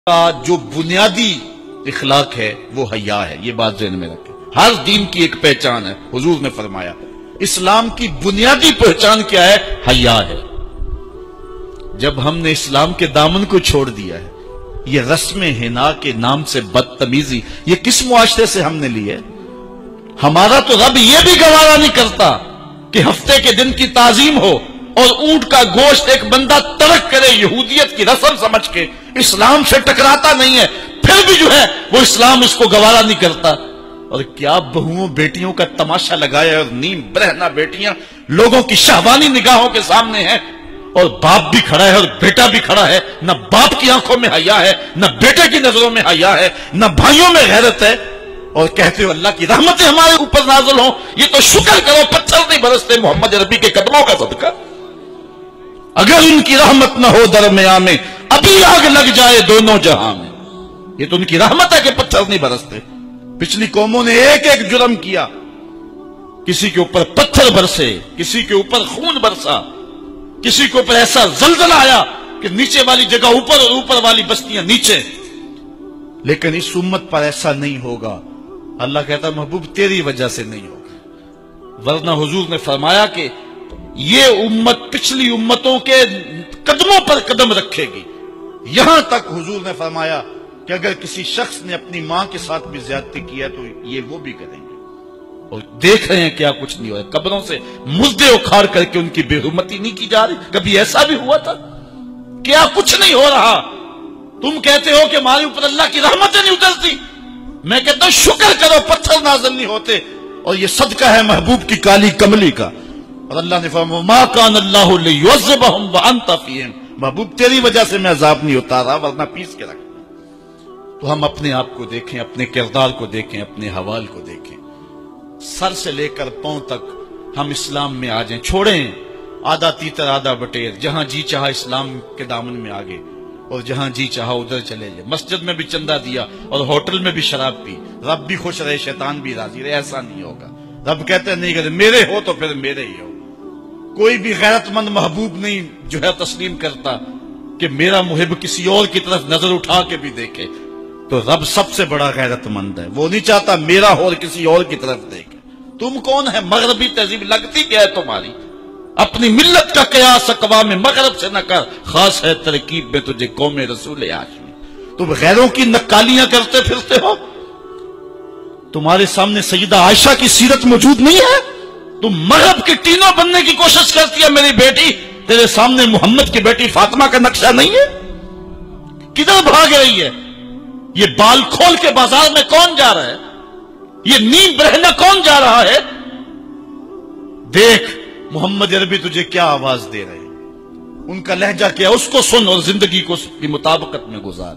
کا جو بنیادی اخلاق ہے وہ حیا ہے. یہ بات ذہن میں رکھیں. ہر دین کی ایک پہچان ہے. حضور نے فرمایا اسلام کی بنیادی پہچان کیا ہے؟ حیا ہے. جب ہم نے اسلام کے دامن کو چھوڑ دیا ہے، یہ رسم حنا کے نام سے بدتمیزی یہ کس معاشرے سے ہم نے لی ہے؟ ہمارا تو رب یہ بھی گوارا نہیں کرتا کہ ہفتے کے دن کی تعظیم ہو اور اونٹ کا گوشت ایک بندہ ترک کرے یہودیت کی رسم سمجھ کے. اسلام سے ٹکراتا نہیں ہے، پھر بھی جو ہے وہ اسلام اس کو گوارا نہیں کرتا. اور کیا بہوؤں بیٹیوں کا تماشا لگایا، اور نیم برہنہ بیٹیاں لوگوں کی شہوانی نگاہوں کے سامنے ہیں، اور باپ بھی کھڑا ہے اور بیٹا بھی کھڑا ہے. نہ باپ کی آنکھوں میں حیا ہے، نہ بیٹے کی نظروں میں حیا ہے، نہ بھائیوں میں غیرت ہے. اور کہتے ہو اللہ کی رحمتیں ہمارے اوپر نازل ہوں. یہ تو شکر کرو پتھر نہیں برستے محمد عربی کے قدموں کا صدقہ. اگر ان کی رحمت نہ ہو درمیان میں ابھی آگ لگ جائے دونوں جہاں میں. یہ تو ان کی رحمت ہے کہ پتھر نہیں برستے. پچھلی قوموں نے ایک ایک جرم کیا، کسی کے اوپر پتھر برسے، کسی کے اوپر خون برسا، کسی کے اوپر ایسا زلزلہ آیا کہ نیچے والی جگہ اوپر اور اوپر والی بستیاں نیچے. لیکن اس امت پر ایسا نہیں ہوگا. اللہ کہتا محبوب تیری وجہ سے نہیں ہوگا، ورنہ حضور نے فرمایا کہ یہ امت پچھلی امتوں کے قدموں پر قدم رکھے گی. یہاں تک حضور نے فرمایا کہ اگر کسی شخص نے اپنی ماں کے ساتھ بھی زیادتی کیا تو یہ وہ بھی کریں گے. اور دیکھ رہے ہیں کیا کچھ نہیں ہوا ہے. قبروں سے مردے اکھاڑ کر کے ان کی بے حرمتی نہیں کی جا رہی. کبھی ایسا بھی ہوا تھا؟ کیا کچھ نہیں ہو رہا؟ تم کہتے ہو کہ ہمارے اوپر اللہ کی رحمتیں نہیں اترتی. میں کہتا ہوں شکر کرو پتھر نازل نہیں ہوتے. اور یہ صدقہ ہے محبوب کی کالی کملی کا. اور اللہ نے فرمایا ما کان اللہ لیعذبہم وانت فیہم. محبوب تیری وجہ سے میں عذاب نہیں اتارا ورنہ پیس کے رکھ. تو ہم اپنے آپ کو دیکھیں، اپنے کردار کو دیکھیں، اپنے حوال کو دیکھیں. سر سے لے کر پاؤں تک ہم اسلام میں آ جائیں. چھوڑیں آدھا تیتر آدھا بٹیر. جہاں جی چاہا اسلام کے دامن میں آگے اور جہاں جی چاہا ادھر چلے جائے. مسجد میں بھی چندہ دیا اور ہوٹل میں بھی شراب پی. رب بھی خوش رہے شیطان بھی راضی رہے. ایسا نہیں ہوگا. رب کہتے نہیں کہ میرے ہو تو پھر میرے ہی ہو. کوئی بھی غیرت مند محبوب نہیں جو ہے تسلیم کرتا کہ میرا محب کسی اور کی طرف نظر اٹھا کے بھی دیکھے. تو رب سب سے بڑا غیرت مند ہے. وہ نہیں چاہتا میرا ہو اور کسی اور کی طرف دیکھے. تم کون ہے؟ مغربی تہذیب لگتی کیا ہے تمہاری؟ اپنی ملت کا قیاس اقوام مغرب سے نہ کر. خاص ہے ترکیب میں تجھے قوم رسول ہاشمی. تم غیروں کی نقالیاں کرتے پھرتے ہو. تمہارے سامنے سیدہ عائشہ کی سیرت موجود نہیں ہے. تم مغرب کے ٹینوں بننے کی کوشش کرتی ہے. میری بیٹی تیرے سامنے محمد کی بیٹی فاطمہ کا نقشہ نہیں ہے. کدھر بھاگ رہی ہے؟ یہ بال کھول کے بازار میں کون جا رہا ہے؟ یہ نیم برہنہ کون جا رہا ہے؟ دیکھ محمد عربی تجھے کیا آواز دے رہے ہیں. ان کا لہجہ کیا، اس کو سن اور زندگی کو کی مطابقت میں گزار.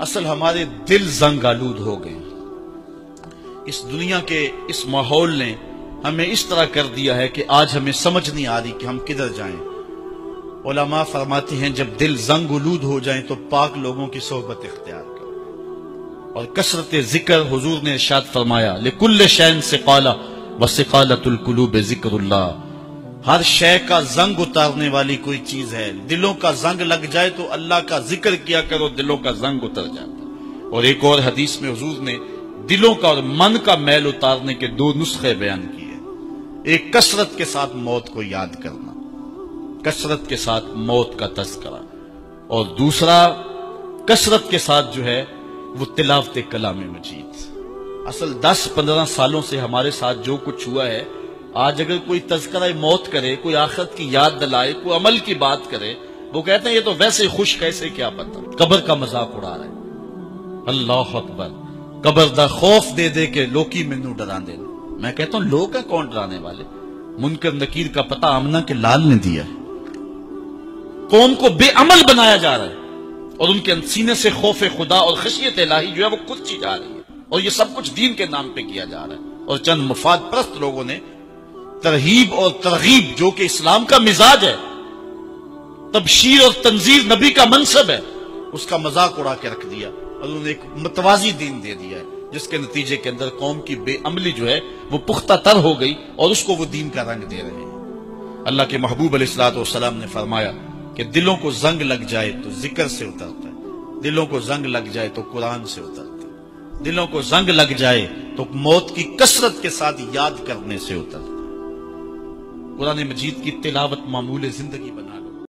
اصل ہمارے دل زنگ آلود ہو گئے. اس دنیا کے اس ماحول نے ہمیں اس طرح کر دیا ہے کہ آج ہمیں سمجھ نہیں آ رہی کہ ہم کدھر جائیں. علماء فرماتے ہیں جب دل زنگ آلود ہو جائیں تو پاک لوگوں کی صحبت اختیار کرو. اور کثرت ذکر. حضور نے ارشاد فرمایا لکل شیء ثقالہ وثقالۃ القلوب ذکر اللہ. ہر شے کا زنگ اتارنے والی کوئی چیز ہے. دلوں کا زنگ لگ جائے تو اللہ کا ذکر کیا کرو، دلوں کا زنگ اتر جاتا. اور ایک اور حدیث میں حضور نے دلوں کا اور من کا میل اتارنے کے 2 نسخے بیان کیے. ایک کثرت کے ساتھ موت کو یاد کرنا، کثرت کے ساتھ موت کا تذکرہ. اور دوسرا کثرت کے ساتھ جو ہے وہ تلاوت کلام مجید. اصل 10-15 سالوں سے ہمارے ساتھ جو کچھ ہوا ہے، آج اگر کوئی تذکرہ موت کرے، کوئی آخرت کی یاد دلائے، کوئی عمل کی بات کرے، وہ کہتے ہیں یہ تو ویسے خوش کیسے کیا پتہ. قبر کا مذاق اڑا رہے ہیں. اللہ اکبر. قبر دا خوف دے دے کے لوکی مینوں ڈرا دے. میں کہتا ہوں لوگ ہیں کون ڈرانے والے؟ منکر نکیر کا پتہ آمنہ کے لال نے دیا ہے. قوم کو بے عمل بنایا جا رہا ہے اور ان کے سینے سے خوف خدا اور خشیت الہی جو ہے وہ کچی جا رہی ہے. اور یہ سب کچھ دین کے نام پہ کیا جا رہا ہے. اور چند مفاد پرست لوگوں نے ترہیب اور ترغیب جو کہ اسلام کا مزاج ہے، تبشیر اور تنذیر نبی کا منصب ہے، اس کا مذاق اڑا کے رکھ دیا. اور انہوں نے ایک متوازی دین دے دیا ہے جس کے نتیجے کے اندر قوم کی بے عملی جو ہے وہ پختہ تر ہو گئی اور اس کو وہ دین کا رنگ دے رہے ہیں. اللہ کے محبوب علیہ الصلوۃ والسلام نے فرمایا کہ دلوں کو زنگ لگ جائے تو ذکر سے اترتا ہے. دلوں کو زنگ لگ جائے تو قرآن سے اترتا، دلوں کو زنگ لگ جائے تو موت کی کثرت کے ساتھ یاد کرنے سے اترتا۔ قرآن مجید کی تلاوت معمول زندگی بنا لو۔